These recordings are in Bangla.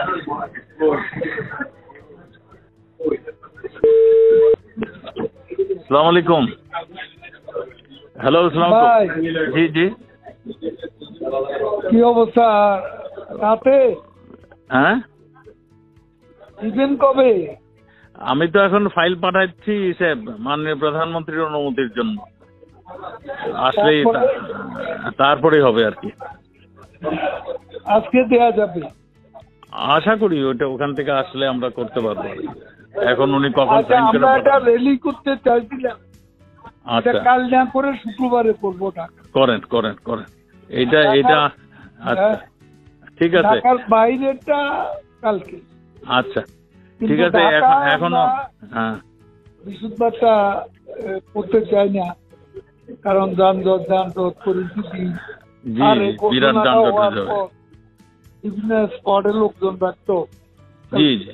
আসসালামু আলাইকুম। হ্যালো, আসসালামু আলাইকুম। জি জি, কি অবস্থা রাতে? হ্যাঁ ইভেন কবে? আমি তো এখন ফাইল পাঠাচ্ছি মাননীয় প্রধানমন্ত্রীর অনুমতির জন্য। আসলেই তারপরেই হবে আর কি। আজকে দেয়া যাবে? আশা করি ওটা ওখান থেকে আসলে আমরা করতে পারবো। এখন উনি কখন আচ্ছা, সাইন করে আমরা এটা পাঠাবেন? রেলি করতে চাইছিলাম, এটা আচ্ছা, কাল না করে শুক্রবারে করবো না। করেন করেন করেন। এটা আচ্ছা, হ্যাঁ, ঠিক আছে। ঢাকার বাইরেটা কালকে। আচ্ছা, ঠিক কিন্তু আছে। ঢাকা এখনো আমরা হ্যাঁ বৃহস্পতিবারটা করতে চাই না, কারণ যানজট পরিস্থিতি। জি, আর এই বিরাট ঘটনাটা যানজট হওয়ার হয়ে যাবে। পর বিভিন্ন স্পটে লোকজন রাখতো। জি জি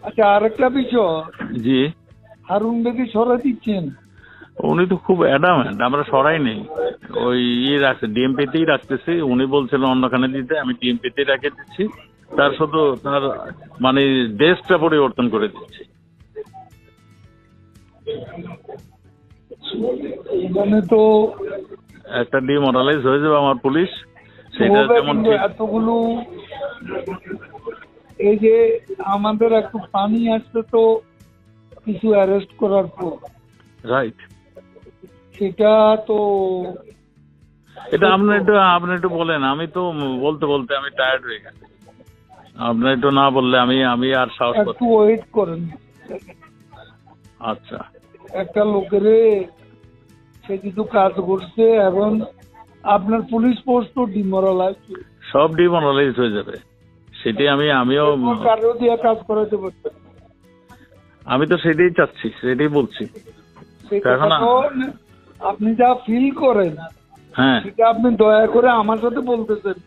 আচ্ছা, আরেকটা বিষয়, জি, হারুন বেদি সরাই দিচ্ছেন? উনি তো খুব অ্যাডামেন্ট, আমরা সরাই নেই। ওই রাখছে, ডিএমপিতেই রাখতেছি। উনি বলছিলেন অন্যখানে দিতে, আমি ডিএমপিতেই রেখে দিচ্ছি। তার শুধু তার মানে দেশটা পরিবর্তন করে দিচ্ছি। মানে তো একটা ডিমোরালাইজ হয়ে যাবে আমার পুলিশ, সেটা যেমন কিন্তু ঠিক। এতগুলো, এই যে আমাদের একটু পানি আসছে তো কিছু অ্যারেস্ট করার পর, রাইট, সেটা তো এটা আপনি একটু বলেন। আমি তো বলতে বলতে আমি টায়ার্ড হয়ে গেছি। আপনি একটু না বললে আমি আর সাহস একটু করতে। ওয়েট করেন। আচ্ছা, একটা লোকেরে সে কিছু কাজ করছে, এবং আপনার পুলিশ ফোর্স তো ডিমোরালাইজ, সব ডিমোরালাইজ হয়ে যাবে। সেটাই আমিও কারো দিয়ে কাজ করাতে পারতেন। আমি তো সেটাই চাচ্ছি, সেটাই বলছি। এখন আপনি যা ফিল করেন হ্যাঁ, সেটা আপনি দয়া করে আমার সাথে বলতেছেন,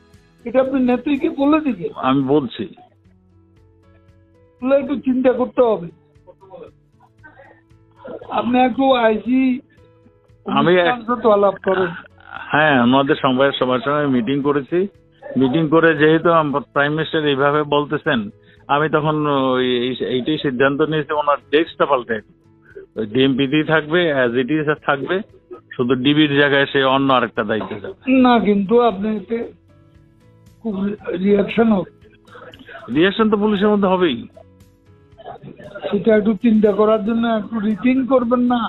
এটা আপনি নেত্রীকে বলে দিবেন। আমি বলছি। একটু চিন্তা করতে হবে। আপনি একটু আইসি আমি আলাপ করেন। হ্যাঁ, আমাদের সবার সঙ্গে মিটিং করেছি। মিটিং করে যেহেতু প্রাইম মিনিস্টার এইভাবে বলতেছেন, আমি তখন এইটাই সিদ্ধান্ত নিয়েছি, ওনার ডেস্কটা পাল্টে ডিএমপিতেই থাকবে, অ্যাজ ইট ইজ থাকবে, শুধু ডিবির জায়গায় সে অন্য আরেকটা দায়িত্ব যাবে না, কিন্তু আপনি এতে খুব রিয়াকশন হবে। রিয়াকশন তো পুলিশের মধ্যে হবেই। সেটা একটু চিন্তা করার জন্য একটু রিথিঙ্ক করবেন না?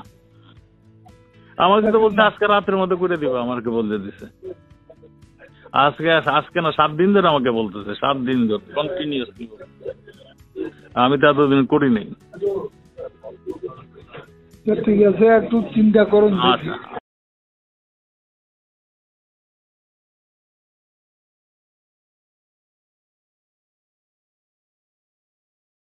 আমাকে তো বলতে আজকে রাতের মধ্যে করে দিবে, আমাকে বলতে দিছে। আজকে না, 7 দিন ধরে আমাকে বলতেছে, 7 দিন ধরে কন্টিনিউয়াসলি। আমি তো এতদিন করি নাই। ঠিক আছে, একটু চিন্তা করুন। আচ্ছা।